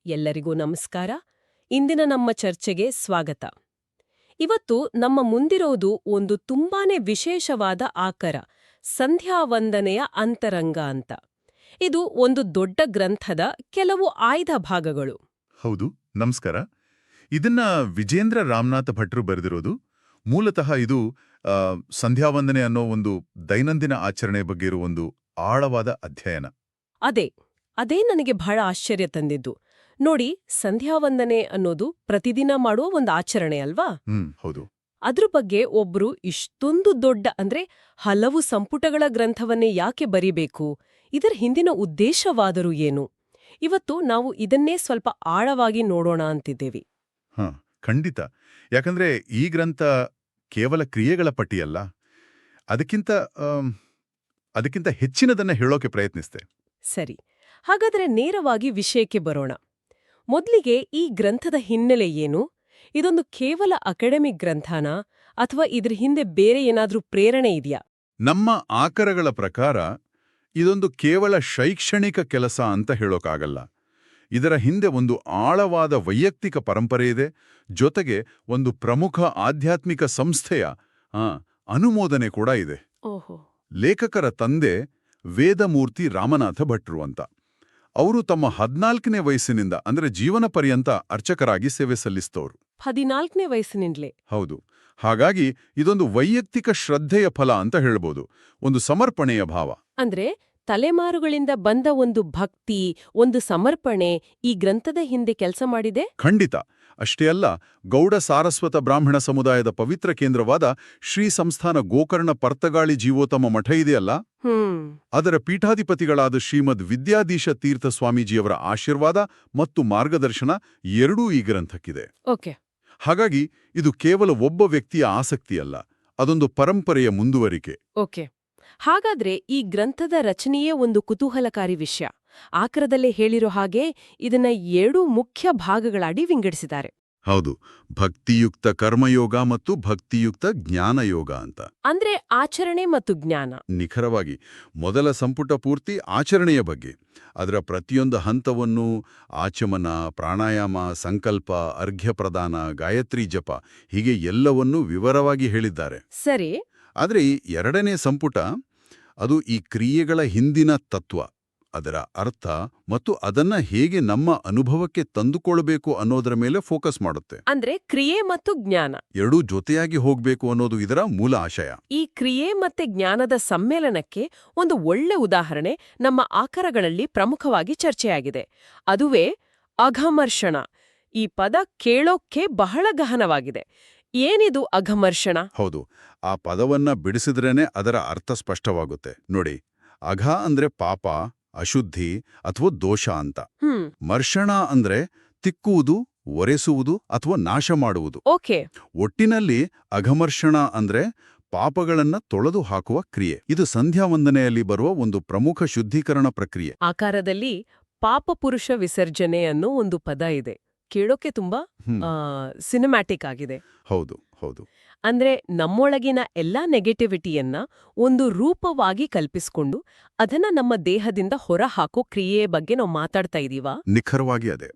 ಎಲ್ಲರಿಗೂ ನಮಸ್ಕಾರ. ಇಂದಿನ ನಮ್ಮ ಚರ್ಚೆಗೆ ಸ್ವಾಗತ. ಇವತ್ತು ನಮ್ಮ ಮುಂದಿರೋದು ಒಂದು ತುಂಬಾನೇ ವಿಶೇಷವಾದ ಆಕರ, ಸಂಧ್ಯಾವಂದನೆಯ ಅಂತರಂಗ ಅಂತ. ಇದು ಒಂದು ದೊಡ್ಡ ಗ್ರಂಥದ ಕೆಲವು ಆಯ್ದ ಭಾಗಗಳು. ಹೌದು, ನಮಸ್ಕಾರ. ಇದನ್ನ ವಿಜೇಂದ್ರ ರಾಮನಾಥ ಭಟ್ರು ಬರೆದಿರೋದು. ಮೂಲತಃ ಇದು ಸಂಧ್ಯಾವಂದನೆ ಅನ್ನೋ ಒಂದು ದೈನಂದಿನ ಆಚರಣೆ ಬಗ್ಗೆ ಇರುವ ಒಂದು ಆಳವಾದ ಅಧ್ಯಯನ. ಅದೇ ನನಗೆ ಬಹಳ ಆಶ್ಚರ್ಯ ತಂದಿದ್ದು. ನೋಡಿ, ಸಂಧ್ಯಾವಂದನೆ ಅನ್ನೋದು ಪ್ರತಿದಿನ ಮಾಡುವ ಒಂದು ಆಚರಣೆ ಅಲ್ವಾ? ಹೌದು. ಅದ್ರ ಬಗ್ಗೆ ಒಬ್ರು ಇಷ್ಟೊಂದು ದೊಡ್ಡ ಹಲವು ಸಂಪುಟಗಳ ಗ್ರಂಥವನ್ನೇ ಯಾಕೆ ಬರಿಬೇಕು? ಇದರ ಹಿಂದಿನ ಉದ್ದೇಶವಾದರೂ ಏನು? ಇವತ್ತು ನಾವು ಇದನ್ನೇ ಸ್ವಲ್ಪ ಆಳವಾಗಿ ನೋಡೋಣ ಅಂತಿದ್ದೇವೆ. ಖಂಡಿತ. ಯಾಕಂದ್ರೆ ಈ ಗ್ರಂಥ ಕೇವಲ ಕ್ರಿಯೆಗಳ ಪಟ್ಟಿಯಲ್ಲ, ಅದಕ್ಕಿಂತ ಹೆಚ್ಚಿನದನ್ನ ಹೇಳೋಕೆ ಪ್ರಯತ್ನಿಸ್ತೆ. ಸರಿ, ಹಾಗಾದ್ರೆ ನೇರವಾಗಿ ವಿಷಯಕ್ಕೆ ಬರೋಣ. ಮೊದಲಿಗೆ ಈ ಗ್ರಂಥದ ಹಿನ್ನೆಲೆ ಏನು? ಇದೊಂದು ಕೇವಲ ಅಕಾಡೆಮಿಕ್ ಗ್ರಂಥನಾ ಅಥವಾ ಇದ್ರ ಹಿಂದೆ ಬೇರೆ ಏನಾದ್ರೂ ಪ್ರೇರಣೆ ಇದೆಯಾ? ನಮ್ಮ ಆಕರಗಳ ಪ್ರಕಾರ ಇದೊಂದು ಕೇವಲ ಶೈಕ್ಷಣಿಕ ಕೆಲಸ ಅಂತ ಹೇಳೋಕ್ಕಾಗಲ್ಲ. ಇದರ ಹಿಂದೆ ಒಂದು ಆಳವಾದ ವೈಯಕ್ತಿಕ ಪರಂಪರೆ ಇದೆ, ಜೊತೆಗೆ ಒಂದು ಪ್ರಮುಖ ಆಧ್ಯಾತ್ಮಿಕ ಸಂಸ್ಥೆಯ ಅನುಮೋದನೆ ಕೂಡ ಇದೆ. ಲೇಖಕರ ತಂದೆ ವೇದಮೂರ್ತಿ ರಾಮನಾಥ ಭಟ್ರು ಅಂತ. ಅವರು ತಮ್ಮ 14ನೇ ವಯಸ್ಸಿನಿಂದ ಜೀವನ ಪರ್ಯಂತ ಅರ್ಚಕರಾಗಿ ಸೇವೆ ಸಲ್ಲಿಸಿದವರು. 14ನೇ ವಯಸ್ಸಿನಿಂದಲೇ? ಹೌದು. ಹಾಗಾಗಿ ಇದೊಂದು ವೈಯಕ್ತಿಕ ಶ್ರದ್ಧೆಯ ಫಲ ಅಂತ ಹೇಳ್ಬೋದು, ಒಂದು ಸಮರ್ಪಣೆಯ ಭಾವ. ತಲೆಮಾರುಗಳಿಂದ ಬಂದ ಒಂದು ಭಕ್ತಿ, ಒಂದು ಸಮರ್ಪಣೆ ಈ ಗ್ರಂಥದ ಹಿಂದೆ ಕೆಲಸ ಮಾಡಿದೆ. ಖಂಡಿತ. ಅಷ್ಟೇ ಅಲ್ಲ, ಗೌಡ ಸಾರಸ್ವತ ಬ್ರಾಹ್ಮಣ ಸಮುದಾಯದ ಪವಿತ್ರ ಕೇಂದ್ರವಾದ ಶ್ರೀ ಸಂಸ್ಥಾನ ಗೋಕರ್ಣ ಪರ್ತಗಾಳಿ ಜೀವೋತ್ತಮ ಮಠ ಇದೆಯಲ್ಲ, ಅದರ ಪೀಠಾಧಿಪತಿಗಳಾದ ಶ್ರೀಮದ್ ವಿದ್ಯಾಧೀಶ ತೀರ್ಥ ಸ್ವಾಮೀಜಿಯವರ ಆಶೀರ್ವಾದ ಮತ್ತು ಮಾರ್ಗದರ್ಶನ ಎರಡೂ ಈ ಗ್ರಂಥಕ್ಕಿದೆ. ಹಾಗಾಗಿ ಇದು ಕೇವಲ ಒಬ್ಬ ವ್ಯಕ್ತಿಯ ಆಸಕ್ತಿಯಲ್ಲ, ಅದೊಂದು ಪರಂಪರೆಯ ಮುಂದುವರಿಕೆ. ಹಾಗಾದ್ರೆ ಈ ಗ್ರಂಥದ ರಚನೆಯೇ ಒಂದು ಕುತೂಹಲಕಾರಿ ವಿಷಯ. ಆಕರದಲ್ಲೇ ಹೇಳಿರೋ ಹಾಗೆ ಇದನ್ನ 2 ಮುಖ್ಯ ಭಾಗಗಳಾಗಿ ವಿಂಗಡಿಸಿದ್ದಾರೆ. ಹೌದು, ಭಕ್ತಿಯುಕ್ತ ಕರ್ಮಯೋಗ ಮತ್ತು ಭಕ್ತಿಯುಕ್ತ ಜ್ಞಾನಯೋಗ ಅಂತ. ಆಚರಣೆ ಮತ್ತು ಜ್ಞಾನ. ನಿಖರವಾಗಿ. ಮೊದಲ ಸಂಪುಟ ಪೂರ್ತಿ ಆಚರಣೆಯ ಬಗ್ಗೆ, ಅದರ ಪ್ರತಿಯೊಂದು ಹಂತವನ್ನು ಆಚಮನ, ಪ್ರಾಣಾಯಾಮ, ಸಂಕಲ್ಪ, ಅರ್ಘ್ಯ ಪ್ರದಾನ, ಗಾಯತ್ರಿ ಜಪ ಹೀಗೆ ಎಲ್ಲವನ್ನೂ ವಿವರವಾಗಿ ಹೇಳಿದ್ದಾರೆ. ಸರಿ. ಆದರೆ ಈ 2ನೇ ಸಂಪುಟ ಅದು ಈ ಕ್ರಿಯೆಗಳ ಹಿಂದಿನ ತತ್ವ, ಅದರ ಅರ್ಥ ಮತ್ತು ಅದನ್ನ ಹೇಗೆ ನಮ್ಮ ಅನುಭವಕ್ಕೆ ತಂದುಕೊಳ್ಬೇಕು ಅನ್ನೋದರ ಮೇಲೆ ಫೋಕಸ್ ಮಾಡುತ್ತೆ. ಕ್ರಿಯೆ ಮತ್ತು ಜ್ಞಾನ ಎರಡೂ ಜೊತೆಯಾಗಿ ಹೋಗ್ಬೇಕು ಅನ್ನೋದು ಇದರ ಮೂಲ ಆಶಯ. ಈ ಕ್ರಿಯೆ ಮತ್ತೆ ಜ್ಞಾನದ ಸಮ್ಮೇಳನಕ್ಕೆ ಒಂದು ಒಳ್ಳೆ ಉದಾಹರಣೆ ನಮ್ಮ ಆಕರಗಳಲ್ಲಿ ಪ್ರಮುಖವಾಗಿ ಚರ್ಚೆಯಾಗಿದೆ. ಅದುವೇ ಅಘಮರ್ಷಣ. ಈ ಪದ ಕೇಳೋಕ್ಕೆ ಬಹಳ ಗಹನವಾಗಿದೆ. ಏನಿದು ಅಘಮರ್ಷಣ? ಹೌದು, ಆ ಪದವನ್ನ ಬಿಡಿಸಿದ್ರೇನೆ ಅದರ ಅರ್ಥ ಸ್ಪಷ್ಟವಾಗುತ್ತೆ. ನೋಡಿ, ಅಘ ಪಾಪ, ಅಶುದ್ಧಿ ಅಥವಾ ದೋಷ ಅಂತ. ಮರ್ಷಣ ತಿಕ್ಕುವುದು, ಒರೆಸುವುದು ಅಥವಾ ನಾಶ ಮಾಡುವುದು. ಒಟ್ಟಿನಲ್ಲಿ ಅಘಮರ್ಷಣ ಪಾಪಗಳನ್ನ ತೊಳೆದು ಹಾಕುವ ಕ್ರಿಯೆ. ಇದು ಸಂಧ್ಯಾವಂದನೆಯಲ್ಲಿ ಬರುವ ಒಂದು ಪ್ರಮುಖ ಶುದ್ಧೀಕರಣ ಪ್ರಕ್ರಿಯೆ. ಆಕಾರದಲ್ಲಿ ಪಾಪಪುರುಷ ವಿಸರ್ಜನೆ ಅನ್ನೋ ಒಂದು ಪದ ಇದೆ. ಕೇಳೋಕೆ ತುಂಬಾ ಸಿನಿಮ್ಯಾಟಿಕ್ ಆಗಿದೆ. ಹೌದು ಹೌದು. ನಮ್ಮೊಳಗಿನ ಎಲ್ಲಾ ನೆಗೆಟಿವಿಟಿಯನ್ನ ಒಂದು ರೂಪವಾಗಿ ಕಲ್ಪಿಸಿಕೊಂಡು ಅದನ್ನ ನಮ್ಮ ದೇಹದಿಂದ ಹೊರ ಹಾಕೋ ಕ್ರಿಯೆಯ ಬಗ್ಗೆ ನಾವು ಮಾತಾಡ್ತಾ ಇದೀವಾ? ನಿಖರವಾಗಿ ಅದೇ.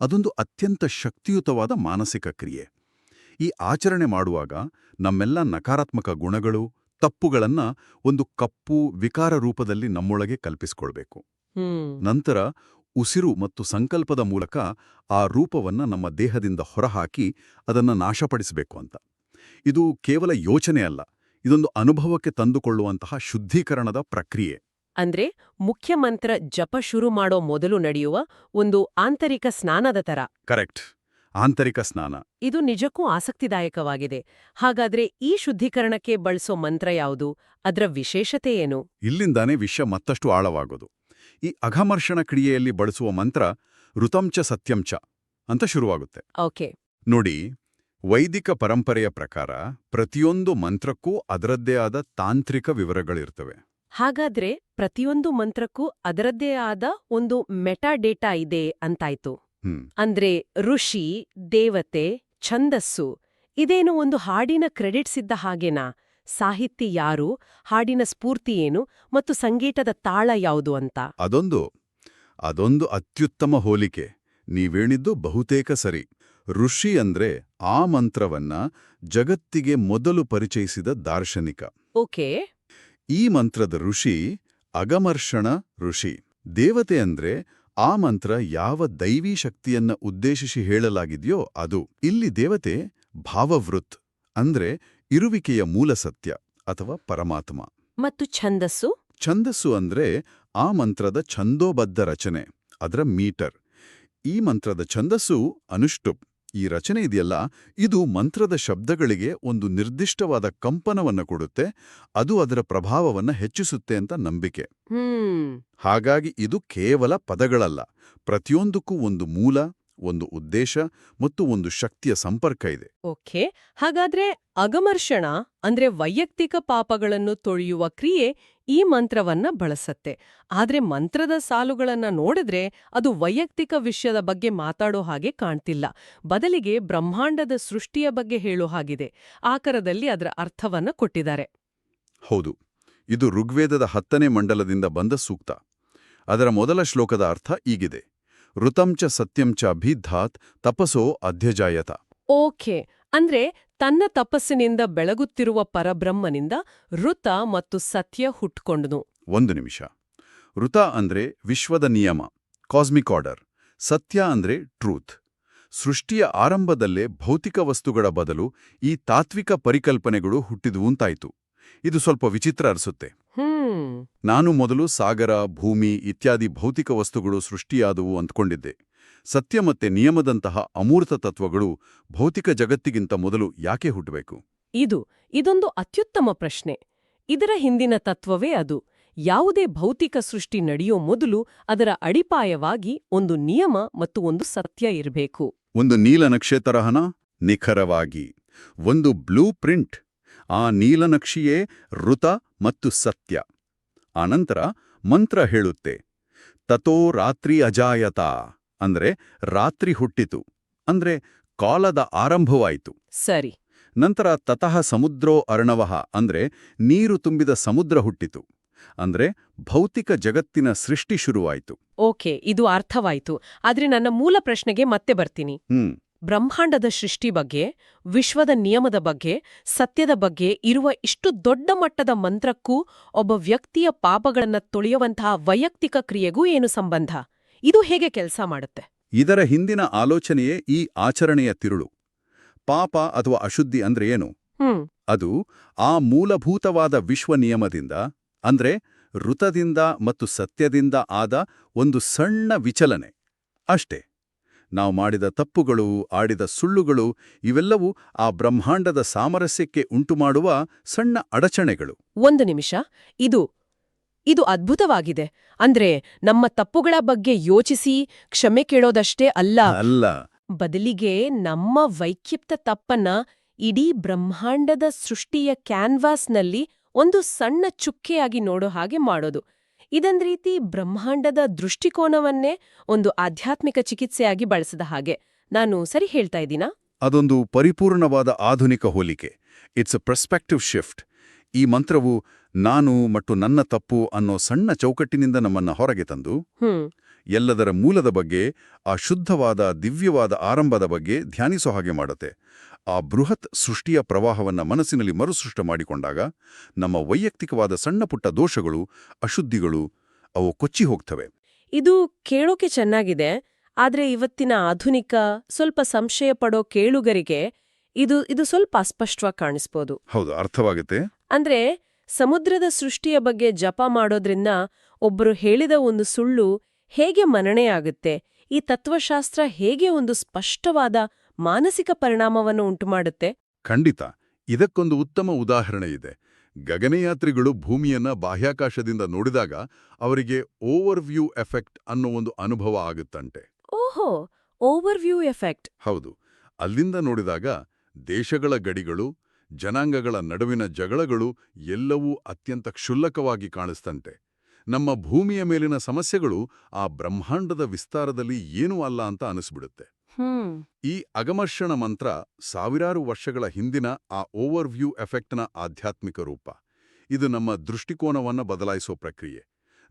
ಅದೊಂದು ಅತ್ಯಂತ ಶಕ್ತಿಯುತವಾದ ಮಾನಸಿಕ ಕ್ರಿಯೆ. ಈ ಆಚರಣೆ ಮಾಡುವಾಗ ನಮ್ಮೆಲ್ಲ ನಕಾರಾತ್ಮಕ ಗುಣಗಳು, ತಪ್ಪುಗಳನ್ನ ಒಂದು ಕಪ್ಪು ವಿಕಾರ ರೂಪದಲ್ಲಿ ನಮ್ಮೊಳಗೆ ಕಲ್ಪಿಸಿಕೊಳ್ಬೇಕು. ನಂತರ ಉಸಿರು ಮತ್ತು ಸಂಕಲ್ಪದ ಮೂಲಕ ಆ ರೂಪವನ್ನ ನಮ್ಮ ದೇಹದಿಂದ ಹೊರಹಾಕಿ ಅದನ್ನ ನಾಶಪಡಿಸಬೇಕು ಅಂತ. ಇದು ಕೇವಲ ಯೋಚನೆ ಅಲ್ಲ, ಇದೊಂದು ಅನುಭವಕ್ಕೆ ತಂದುಕೊಳ್ಳುವಂತಹ ಶುದ್ಧೀಕರಣದ ಪ್ರಕ್ರಿಯೆ. ಮುಖ್ಯ ಮಂತ್ರ ಜಪ ಶುರು ಮಾಡೋ ಮೊದಲು ನಡೆಯುವ ಒಂದು ಆಂತರಿಕ ಸ್ನಾನದ ತರ. ಕರೆಕ್ಟ್, ಆಂತರಿಕ ಸ್ನಾನ. ಇದು ನಿಜಕ್ಕೂ ಆಸಕ್ತಿದಾಯಕವಾಗಿದೆ. ಹಾಗಾದ್ರೆ ಈ ಶುದ್ಧೀಕರಣಕ್ಕೆ ಬಳಸೋ ಮಂತ್ರ ಯಾವುದು? ಅದರ ವಿಶೇಷತೆ ಏನು? ಇಲ್ಲಿಂದಾನೇ ವಿಷಯ ಮತ್ತಷ್ಟು ಆಳವಾಗೋದು. ಈ ಅಘಮರ್ಷಣ ಕ್ರಿಯೆಯಲ್ಲಿ ಬಳಸುವ ಮಂತ್ರ ಋತಂಚ ಸತ್ಯಂಚ ಅಂತ ಶುರುವಾಗುತ್ತೆ. ನೋಡಿ, ವೈದಿಕ ಪರಂಪರೆಯ ಪ್ರಕಾರ ಪ್ರತಿಯೊಂದು ಮಂತ್ರಕ್ಕೂ ಅದರದ್ದೇ ಆದ ತಾಂತ್ರಿಕ ವಿವರಗಳಿರ್ತವೆ. ಹಾಗಾದ್ರೆ ಪ್ರತಿಯೊಂದು ಮಂತ್ರಕ್ಕೂ ಅದರದ್ದೇ ಆದ ಒಂದು ಮೆಟಾಡೇಟಾ ಇದೆ ಅಂತಾಯ್ತು. ಋಷಿ, ದೇವತೆ, ಛಂದಸ್ಸು ಇದೇನು ಒಂದು ಹಾಡಿನ ಕ್ರೆಡಿಟ್ಸ್ ಇದ್ದ ಹಾಗೇನಾ? ಸಾಹಿತ್ಯ ಯಾರು, ಹಾಡಿನ ಸ್ಫೂರ್ತಿ ಏನು ಮತ್ತು ಸಂಗೀತದ ತಾಳ ಯಾವುದು ಅಂತ? ಅದೊಂದು ಅತ್ಯುತ್ತಮ ಹೋಲಿಕೆ. ನೀವೇಣಿದ್ದು ಬಹುತೇಕ ಸರಿ. ಋಷಿ ಅಂದ್ರೆ ಆ ಮಂತ್ರವನ್ನ ಜಗತ್ತಿಗೆ ಮೊದಲು ಪರಿಚಯಿಸಿದ ದಾರ್ಶನಿಕ. ಓಕೆ. ಈ ಮಂತ್ರದ ಋಷಿ ಅಗಮರ್ಷಣ ಋಷಿ. ದೇವತೆ ಅಂದ್ರೆ ಆ ಮಂತ್ರ ಯಾವ ದೈವೀ ಶಕ್ತಿಯನ್ನ ಉದ್ದೇಶಿಸಿ ಹೇಳಲಾಗಿದೆಯೋ ಅದು. ಇಲ್ಲಿ ದೇವತೆ ಭಾವವೃತ್ ಅಂದ್ರೆ ಇರುವಿಕೆಯ ಮೂಲ ಸತ್ಯ ಅಥವಾ ಪರಮಾತ್ಮ. ಮತ್ತು ಛಂದಸ್ಸು? ಛಂದಸ್ಸು ಅಂದ್ರೆ ಆ ಮಂತ್ರದ ಛಂದೋಬದ್ಧ ರಚನೆ, ಅದರ ಮೀಟರ್. ಈ ಮಂತ್ರದ ಛಂದಸ್ಸು ಅನುಷ್ಠುಪ್. ಈ ರಚನೆ ಇದೆಯಲ್ಲ, ಇದು ಮಂತ್ರದ ಶಬ್ದಗಳಿಗೆ ಒಂದು ನಿರ್ದಿಷ್ಟವಾದ ಕಂಪನವನ್ನು ಕೊಡುತ್ತೆ, ಅದು ಅದರ ಪ್ರಭಾವವನ್ನು ಹೆಚ್ಚಿಸುತ್ತೆ ಅಂತ ನಂಬಿಕೆ. ಹಾಗಾಗಿ ಇದು ಕೇವಲ ಪದಗಳಲ್ಲ, ಪ್ರತಿಯೊಂದಕ್ಕೂ ಒಂದು ಮೂಲ, ಒಂದು ಉದ್ದೇಶ ಮತ್ತು ಒಂದು ಶಕ್ತಿಯ ಸಂಪರ್ಕ ಇದೆ. ಓಕೆ. ಹಾಗಾದ್ರೆ ಅಗಮರ್ಷಣ ಅಂದ್ರೆ ವೈಯಕ್ತಿಕ ಪಾಪಗಳನ್ನು ತೊಳೆಯುವ ಕ್ರಿಯೆ ಈ ಮಂತ್ರವನ್ನ ಬಳಸತ್ತೆ. ಆದ್ರೆ ಮಂತ್ರದ ಸಾಲುಗಳನ್ನ ನೋಡಿದ್ರೆ ಅದು ವೈಯಕ್ತಿಕ ವಿಷಯದ ಬಗ್ಗೆ ಮಾತಾಡೋ ಹಾಗೆ ಕಾಣ್ತಿಲ್ಲ. ಬದಲಿಗೆ ಬ್ರಹ್ಮಾಂಡದ ಸೃಷ್ಟಿಯ ಬಗ್ಗೆ ಹೇಳೋ ಹಾಗಿದೆ. ಆಕರದಲ್ಲಿ ಅದರ ಅರ್ಥವನ್ನ ಕೊಟ್ಟಿದ್ದಾರೆ. ಹೌದು, ಇದು ಋಗ್ವೇದದ 10ನೇ ಮಂಡಲದಿಂದ ಬಂದ ಸೂಕ್ತ. ಅದರ ಮೊದಲ ಶ್ಲೋಕದ ಅರ್ಥ ಈಗಿದೆ: ಋತಂಚ ಸತ್ಯಂಚ ಅಭಿಧಾತ್ ತಪಸೋ ಅಧ್ಯಜಾಯತ. ಓಕೆ. ಅಂದ್ರೆ ತನ್ನ ತಪಸ್ಸಿನಿಂದ ಬೆಳಗುತ್ತಿರುವ ಪರಬ್ರಹ್ಮನಿಂದ ಋತ ಮತ್ತು ಸತ್ಯ ಹುಟ್ಕೊಂಡ್ನು. ಒಂದು ನಿಮಿಷ. ಋತ ಅಂದ್ರೆ ವಿಶ್ವದ ನಿಯಮ, ಕಾಸ್ಮಿಕ್ ಆರ್ಡರ್. ಸತ್ಯ ಅಂದ್ರೆ ಟ್ರೂತ್. ಸೃಷ್ಟಿಯ ಆರಂಭದಲ್ಲೇ ಭೌತಿಕ ವಸ್ತುಗಳ ಬದಲು ಈ ತಾತ್ವಿಕ ಪರಿಕಲ್ಪನೆಗಳು ಹುಟ್ಟಿದುವಂತಾಯ್ತು. ಇದು ಸ್ವಲ್ಪ ವಿಚಿತ್ರ ಅನಿಸುತ್ತೆ. ನಾನು ಮೊದಲು ಸಾಗರ, ಭೂಮಿ ಇತ್ಯಾದಿ ಭೌತಿಕ ವಸ್ತುಗಳು ಸೃಷ್ಟಿಯಾದವು ಅಂದ್ಕೊಂಡಿದ್ದೆ. ಸತ್ಯ ಮತ್ತೆ ನಿಯಮದಂತಹ ಅಮೂರ್ತ ತತ್ವಗಳು ಭೌತಿಕ ಜಗತ್ತಿಗಿಂತ ಮೊದಲು ಯಾಕೆ ಹುಟ್ಟಬೇಕು? ಇದೊಂದು ಅತ್ಯುತ್ತಮ ಪ್ರಶ್ನೆ. ಇದರ ಹಿಂದಿನ ತತ್ವವೇ ಅದು. ಯಾವುದೇ ಭೌತಿಕ ಸೃಷ್ಟಿ ನಡೆಯೋ ಮೊದಲು ಅದರ ಅಡಿಪಾಯವಾಗಿ ಒಂದು ನಿಯಮ ಮತ್ತು ಒಂದು ಸತ್ಯ ಇರಬೇಕು. ಒಂದು ನೀಲನಕ್ಷೆ ತರಹನ ನಿಖರವಾಗಿ ಒಂದು ಬ್ಲೂ ಪ್ರಿಂಟ್. ಆ ನೀಲನಕ್ಷಿಯೇ ಋತ ಮತ್ತು ಸತ್ಯ. ಆನಂತರ ಮಂತ್ರ ಹೇಳುತ್ತೆ, ತತೋ ರಾತ್ರಿ ಅಜಾಯತ ಅಂದ್ರೆ ರಾತ್ರಿ ಹುಟ್ಟಿತು, ಅಂದ್ರೆ ಕಾಲದ ಆರಂಭವಾಯಿತು. ಸರಿ. ನಂತರ ತತಃ ಸಮುದ್ರೋ ಅರ್ಣವಃ ಅಂದ್ರೆ ನೀರು ತುಂಬಿದ ಸಮುದ್ರ ಹುಟ್ಟಿತು, ಅಂದ್ರೆ ಭೌತಿಕ ಜಗತ್ತಿನ ಸೃಷ್ಟಿ ಶುರುವಾಯಿತು. ಓಕೆ, ಇದು ಅರ್ಥವಾಯಿತು. ಆದ್ರೆ ನನ್ನ ಮೂಲ ಪ್ರಶ್ನೆಗೆ ಮತ್ತೆ ಬರ್ತೀನಿ. ಬ್ರಹ್ಮಾಂಡದ ಸೃಷ್ಟಿ ಬಗ್ಗೆ, ವಿಶ್ವದ ನಿಯಮದ ಬಗ್ಗೆ, ಸತ್ಯದ ಬಗ್ಗೆ ಇರುವ ಇಷ್ಟು ದೊಡ್ಡ ಮಟ್ಟದ ಮಂತ್ರಕ್ಕೂ ಒಬ್ಬ ವ್ಯಕ್ತಿಯ ಪಾಪಗಳನ್ನ ತೊಳೆಯುವಂತಹ ವೈಯಕ್ತಿಕ ಕ್ರಿಯೆಗೂ ಏನು ಸಂಬಂಧ? ಇದು ಹೇಗೆ ಕೆಲಸ ಮಾಡುತ್ತೆ? ಇದರ ಹಿಂದಿನ ಆಲೋಚನೆಯೇ ಈ ಆಚರಣೆಯ ತಿರುಳು. ಪಾಪ ಅಥವಾ ಅಶುದ್ಧಿ ಅಂದ್ರೆ ಏನು? ಅದು ಆ ಮೂಲಭೂತವಾದ ವಿಶ್ವ ನಿಯಮದಿಂದ, ಅಂದ್ರೆ ಋತದಿಂದ ಮತ್ತು ಸತ್ಯದಿಂದ ಆದ ಒಂದು ಸಣ್ಣ ವಿಚಲನೆ ಅಷ್ಟೇ. ನಾವು ಮಾಡಿದ ತಪ್ಪುಗಳು, ಆಡಿದ ಸುಳ್ಳುಗಳು ಇವೆಲ್ಲವೂ ಆ ಬ್ರಹ್ಮಾಂಡದ ಸಾಮರಸ್ಯಕ್ಕೆ ಉಂಟುಮಾಡುವ ಸಣ್ಣ ಅಡಚಣೆಗಳು. ಒಂದು ನಿಮಿಷ. ಇದು ಅದ್ಭುತವಾಗಿದೆ. ಅಂದ್ರೆ ನಮ್ಮ ತಪ್ಪುಗಳ ಬಗ್ಗೆ ಯೋಚಿಸಿ ಕ್ಷಮೆ ಕೇಳೋದಷ್ಟೇ ಅಲ್ಲ, ಬದಲಿಗೆ ನಮ್ಮ ವೈಯಕ್ತಿಕ ತಪ್ಪನ್ನ ಇಡೀ ಬ್ರಹ್ಮಾಂಡದ ಸೃಷ್ಟಿಯ ಕ್ಯಾನ್ವಾಸ್ನಲ್ಲಿ ಒಂದು ಸಣ್ಣ ಚುಕ್ಕೆಯಾಗಿ ನೋಡೋ ಹಾಗೆ ಮಾಡೋದು. ಇದೊಂದ್ ರೀತಿ ಬ್ರಹ್ಮಾಂಡದ ದೃಷ್ಟಿಕೋನವನ್ನೇ ಒಂದು ಆಧ್ಯಾತ್ಮಿಕ ಚಿಕಿತ್ಸೆಯಾಗಿ ಬಳಸಿದ ಹಾಗೆ. ನಾನು ಸರಿ ಹೇಳ್ತಾ ಇದ್ದೀನಾ? ಅದೊಂದು ಪರಿಪೂರ್ಣವಾದ ಆಧುನಿಕ ಹೋಲಿಕೆ. It's a perspective shift. ಈ ಮಂತ್ರವು ನಾನು ಮತ್ತು ನನ್ನ ತಪ್ಪು ಅನ್ನೋ ಸಣ್ಣ ಚೌಕಟ್ಟಿನಿಂದ ನಮ್ಮನ್ನ ಹೊರಗೆ ತಂದು ಎಲ್ಲದರ ಮೂಲದ ಬಗ್ಗೆ, ಆ ಶುದ್ಧವಾದ ದಿವ್ಯವಾದ ಆರಂಭದ ಬಗ್ಗೆ ಧ್ಯಾನಿಸೋ ಹಾಗೆ ಮಾಡುತ್ತೆ. ಆ ಬೃಹತ್ ಸೃಷ್ಟಿಯ ಪ್ರವಾಹವನ್ನ ಮನಸ್ಸಿನಲ್ಲಿ ಮರುಸೃಷ್ಟ ಮಾಡಿಕೊಂಡಾಗ ನಮ್ಮ ವೈಯಕ್ತಿಕವಾದ ಸಣ್ಣ ಪುಟ್ಟ ದೋಷಗಳು, ಅಶುದ್ಧಿಗಳು ಅವು ಕೊಚ್ಚಿ ಹೋಗ್ತವೆ. ಇದು ಕೇಳೋಕೆ ಚೆನ್ನಾಗಿದೆ. ಆದ್ರೆ ಇವತ್ತಿನ ಆಧುನಿಕ, ಸ್ವಲ್ಪ ಸಂಶಯ ಪಡೋ ಕೇಳುಗರಿಗೆ ಇದು ಸ್ವಲ್ಪ ಅಸ್ಪಷ್ಟವಾಗಿ ಕಾಣಿಸ್ಬೋದು. ಹೌದು, ಅರ್ಥವಾಗುತ್ತೆ. ಅಂದ್ರೆ ಸಮುದ್ರದ ಸೃಷ್ಟಿಯ ಬಗ್ಗೆ ಜಪ ಮಾಡೋದ್ರಿಂದ ಒಬ್ಬರು ಹೇಳಿದ ಒಂದು ಸುಳ್ಳು ಹೇಗೆ ಮನಣೆಯಾಗುತ್ತೆ? ಈ ತತ್ವಶಾಸ್ತ್ರ ಹೇಗೆ ಒಂದು ಸ್ಪಷ್ಟವಾದ ಮಾನಸಿಕ ಪರಿಣಾಮವನ್ನು ಉಂಟುಮಾಡುತ್ತೆ? ಖಂಡಿತ. ಇದಕ್ಕೊಂದು ಉತ್ತಮ ಉದಾಹರಣೆ ಇದೆ. ಗಗನಯಾತ್ರಿಗಳು ಭೂಮಿಯನ್ನ ಬಾಹ್ಯಾಕಾಶದಿಂದ ನೋಡಿದಾಗ ಅವರಿಗೆ ಓವರ್ವ್ಯೂ ಎಫೆಕ್ಟ್ ಅನ್ನೋ ಒಂದು ಅನುಭವ ಆಗುತ್ತಂತೆ. ಓಹೋ, ಓವರ್ವ್ಯೂ ಎಫೆಕ್ಟ್. ಹೌದು. ಅಲ್ಲಿಂದ ನೋಡಿದಾಗ ದೇಶಗಳ ಗಡಿಗಳು, ಜನಾಂಗಗಳ ನಡುವಿನ ಜಗಳಗಳು ಎಲ್ಲವೂ ಅತ್ಯಂತ ಕ್ಷುಲ್ಲಕವಾಗಿ ಕಾಣಿಸ್ತಂತೆ. ನಮ್ಮ ಭೂಮಿಯ ಮೇಲಿನ ಸಮಸ್ಯೆಗಳು ಆ ಬ್ರಹ್ಮಾಂಡದ ವಿಸ್ತಾರದಲ್ಲಿ ಏನೂ ಅಲ್ಲ ಅಂತ ಅನಿಸ್ಬಿಡುತ್ತೆ. ಈ ಅಗಮರ್ಷಣ ಮಂತ್ರ ಸಾವಿರಾರು ವರ್ಷಗಳ ಹಿಂದಿನ ಆ ಓವರ್ವ್ಯೂ ಎಫೆಕ್ಟ್ನ ಆಧ್ಯಾತ್ಮಿಕ ರೂಪ. ಇದು ನಮ್ಮ ದೃಷ್ಟಿಕೋನವನ್ನು ಬದಲಾಯಿಸೋ ಪ್ರಕ್ರಿಯೆ.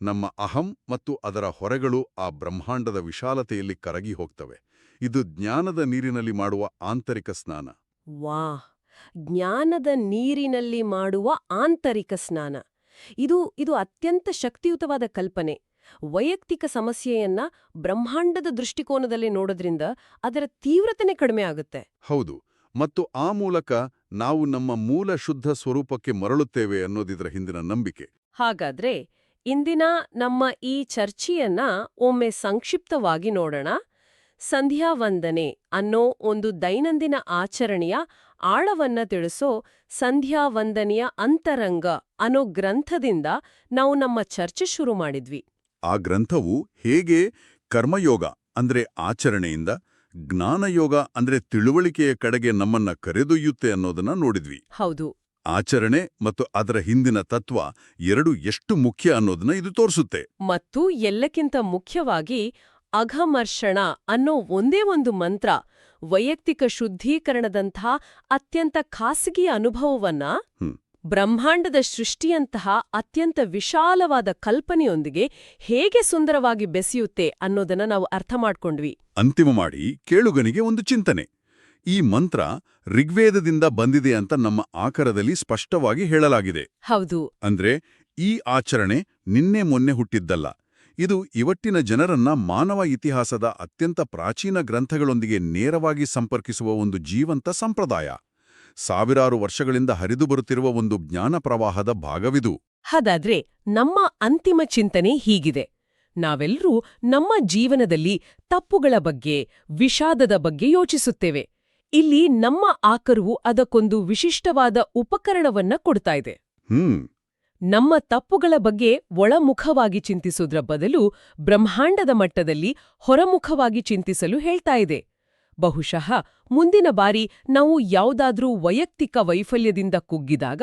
ನಮ್ಮ ಅಹಂ ಮತ್ತು ಅದರ ಹೊರೆಗಳು ಆ ಬ್ರಹ್ಮಾಂಡದ ವಿಶಾಲತೆಯಲ್ಲಿ ಕರಗಿ ಹೋಗ್ತವೆ. ಇದು ಜ್ಞಾನದ ನೀರಿನಲ್ಲಿ ಮಾಡುವ ಆಂತರಿಕ ಸ್ನಾನ. ವಾ, ಜ್ಞಾನದ ನೀರಿನಲ್ಲಿ ಮಾಡುವ ಆಂತರಿಕ ಸ್ನಾನ. ಇದು ಅತ್ಯಂತ ಶಕ್ತಿಯುತವಾದ ಕಲ್ಪನೆ. ವೈಯಕ್ತಿಕ ಸಮಸ್ಯೆಯನ್ನ ಬ್ರಹ್ಮಾಂಡದ ದೃಷ್ಟಿಕೋನದಲ್ಲಿ ನೋಡೋದ್ರಿಂದ ಅದರ ತೀವ್ರತೆನೇ ಕಡಿಮೆ ಆಗುತ್ತೆ. ಹೌದು, ಮತ್ತು ಆ ಮೂಲಕ ನಾವು ನಮ್ಮ ಮೂಲ ಶುದ್ಧ ಸ್ವರೂಪಕ್ಕೆ ಮರಳುತ್ತೇವೆ ಅನ್ನೋದಿದರ ಹಿಂದಿನ ನಂಬಿಕೆ. ಹಾಗಾದ್ರೆ ಇಂದಿನ ನಮ್ಮ ಈ ಚರ್ಚೆಯನ್ನ ಒಮ್ಮೆ ಸಂಕ್ಷಿಪ್ತವಾಗಿ ನೋಡೋಣ. ಸಂಧ್ಯಾ ವಂದನೆ ಅನ್ನೋ ಒಂದು ದೈನಂದಿನ ಆಚರಣೆಯ ಆಳವನ್ನ ತಿಳಿಸೋ ಸಂಧ್ಯಾ ವಂದನೆಯ ಅಂತರಂಗ ಅನ್ನೋ ಗ್ರಂಥದಿಂದ ನಾವು ನಮ್ಮ ಚರ್ಚೆ ಶುರು ಮಾಡಿದ್ವಿ. ಆ ಗ್ರಂಥವು ಹೇಗೆ ಕರ್ಮಯೋಗ ಅಂದ್ರೆ ಆಚರಣೆಯಿಂದ ಜ್ಞಾನಯೋಗ ಅಂದ್ರೆ ತಿಳುವಳಿಕೆಯ ಕಡೆಗೆ ನಮ್ಮನ್ನ ಕರೆದೊಯ್ಯುತ್ತೆ ಅನ್ನೋದನ್ನ ನೋಡಿದ್ವಿ. ಹೌದು. ಆಚರಣೆ ಮತ್ತು ಅದರ ಹಿಂದಿನ ತತ್ವ ಎರಡು ಎಷ್ಟು ಮುಖ್ಯ ಅನ್ನೋದನ್ನ ಇದು ತೋರಿಸುತ್ತೆ. ಮತ್ತು ಎಲ್ಲಕ್ಕಿಂತ ಮುಖ್ಯವಾಗಿ ಅಘಮರ್ಷಣ ಅನ್ನೋ ಒಂದೇ ಒಂದು ಮಂತ್ರ ವೈಯಕ್ತಿಕ ಶುದ್ಧೀಕರಣದಂಥ ಅತ್ಯಂತ ಖಾಸಗಿ ಅನುಭವವನ್ನ ಬ್ರಹ್ಮಾಂಡದ ಸೃಷ್ಟಿಯಂತಹ ಅತ್ಯಂತ ವಿಶಾಲವಾದ ಕಲ್ಪನೆಯೊಂದಿಗೆ ಹೇಗೆ ಸುಂದರವಾಗಿ ಬೆಸೆಯುತ್ತೆ ಅನ್ನೋದನ್ನ ನಾವು ಅರ್ಥ ಮಾಡ್ಕೊಂಡ್ವಿ. ಅಂತಿಮ ಮಾಡಿ ಕೇಳುಗನಿಗೆ ಒಂದು ಚಿಂತನೆ. ಈ ಮಂತ್ರ ಋಗ್ವೇದದಿಂದ ಬಂದಿದೆ ಅಂತ ನಮ್ಮ ಆಕರದಲ್ಲಿ ಸ್ಪಷ್ಟವಾಗಿ ಹೇಳಲಾಗಿದೆ. ಹೌದು. ಅಂದ್ರೆ ಈ ಆಚರಣೆ ನಿನ್ನೆ ಮೊನ್ನೆ ಹುಟ್ಟಿದ್ದಲ್ಲ. ಇದು ಇವತ್ತಿನ ಜನರನ್ನ ಮಾನವ ಇತಿಹಾಸದ ಅತ್ಯಂತ ಪ್ರಾಚೀನ ಗ್ರಂಥಗಳೊಂದಿಗೆ ನೇರವಾಗಿ ಸಂಪರ್ಕಿಸುವ ಒಂದು ಜೀವಂತ ಸಂಪ್ರದಾಯ. ಸಾವಿರಾರು ವರ್ಷಗಳಿಂದ ಹರಿದು ಬರುತ್ತಿರುವ ಒಂದು ಜ್ಞಾನ ಪ್ರವಾಹದ ಭಾಗವಿದು. ಹಾಗಾದ್ರೆ ನಮ್ಮ ಅಂತಿಮ ಚಿಂತನೆ ಹೀಗಿದೆ. ನಾವೆಲ್ಲರೂ ನಮ್ಮ ಜೀವನದಲ್ಲಿ ತಪ್ಪುಗಳ ಬಗ್ಗೆ, ವಿಷಾದದ ಬಗ್ಗೆ ಯೋಚಿಸುತ್ತೇವೆ. ಇಲ್ಲಿ ನಮ್ಮ ಆಕರವು ಅದಕ್ಕೊಂದು ವಿಶಿಷ್ಟವಾದ ಉಪಕರಣವನ್ನ ಕೊಡ್ತಾ ಇದೆ. ನಮ್ಮ ತಪ್ಪುಗಳ ಬಗ್ಗೆ ಒಳಮುಖವಾಗಿ ಚಿಂತಿಸುವುದರ ಬದಲು ಬ್ರಹ್ಮಾಂಡದ ಮಟ್ಟದಲ್ಲಿ ಹೊರಮುಖವಾಗಿ ಚಿಂತಿಸಲು ಹೇಳ್ತಾ ಇದೆ. ಬಹುಶಃ ಮುಂದಿನ ಬಾರಿ ನಾವು ಯಾವುದಾದ್ರೂ ವೈಯಕ್ತಿಕ ವೈಫಲ್ಯದಿಂದ ಕುಗ್ಗಿದಾಗ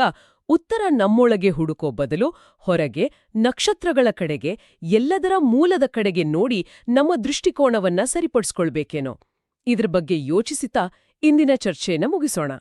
ಉತ್ತರ ನಮ್ಮೊಳಗೆ ಹುಡುಕೋ ಬದಲು ಹೊರಗೆ ನಕ್ಷತ್ರಗಳ ಕಡೆಗೆ, ಎಲ್ಲದರ ಮೂಲದ ಕಡೆಗೆ ನೋಡಿ ನಮ್ಮ ದೃಷ್ಟಿಕೋನವನ್ನ ಸರಿಪಡಿಸ್ಕೊಳ್ಬೇಕೇನೋ. ಇದ್ರ ಬಗ್ಗೆ ಯೋಚಿಸುತ್ತಾ ಇಂದಿನ ಚರ್ಚೆಯನ್ನ ಮುಗಿಸೋಣ.